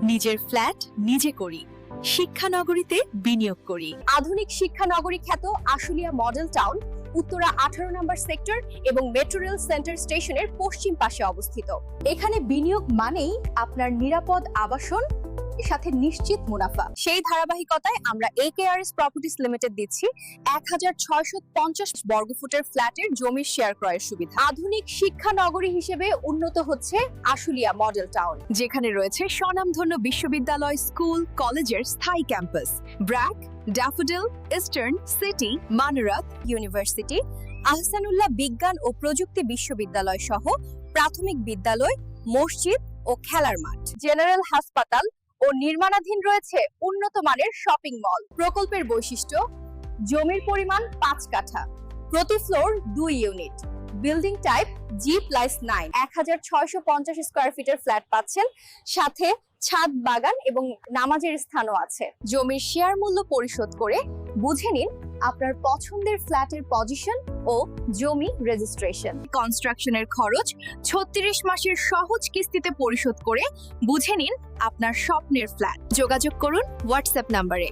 নিজের ফ্ল্যাট নিজে করি, শিক্ষানগরীতে বিনিয়োগ করি। আধুনিক শিক্ষানগরী খ্যাত আশুলিয়া মডেল টাউন উত্তরা 18 নম্বর সেক্টর এবং মেট্রো রেল সেন্টার স্টেশনের পশ্চিম পাশে অবস্থিত। এখানে বিনিয়োগ মানেই আপনার নিরাপদ আবাসন সাথে নিশ্চিত মুনাফা। সেই ধারাবাহিকতায় আমরা AKRS প্রপার্টিজ লিমিটেড দিচ্ছি 1650 বর্গফুটের ফ্ল্যাটের জমির শেয়ার ক্রয়ের সুবিধা। আধুনিক শিক্ষানগরী হিসেবে উন্নত হচ্ছে আশুলিয়া মডেল টাউন, যেখানে রয়েছে স্বনামধন্য বিশ্ববিদ্যালয়, স্কুল, কলেজের স্থায়ী campus, BRAC, Daffodil, Eastern, City, Manarat University, Ahsanullah বিজ্ঞান ও প্রযুক্তি বিশ্ববিদ্যালয় সহ প্রাথমিক বিদ্যালয়, মসজিদ ও খেলার মাঠ, জেনারেল হাসপাতাল ও নির্মাণাধীন রয়েছে উন্নত মানের শপিং মল। প্রকল্পের বৈশিষ্ট্য: জমির পরিমাণ 5 কাঠা, প্রতি floor 2 unit, building type G+9, 1650 square ফিটের ফ্ল্যাট পাচ্ছেন, সাথে ছাদ, বাগান এবং নামাজের স্থানও আছে। জমির শেয়ার মূল্য পরিশোধ করে বুঝে নিন আপনার পছন্দের ফ্ল্যাটের পজিশন ও জমি রেজিস্ট্রেশন। কনস্ট্রাকশনের খরচ 36 মাসের সহজ কিস্তিতে পরিশোধ করে বুঝে নিন আপনার স্বপ্নের ফ্ল্যাট। যোগাযোগ করুন হোয়াটসঅ্যাপ নম্বরে।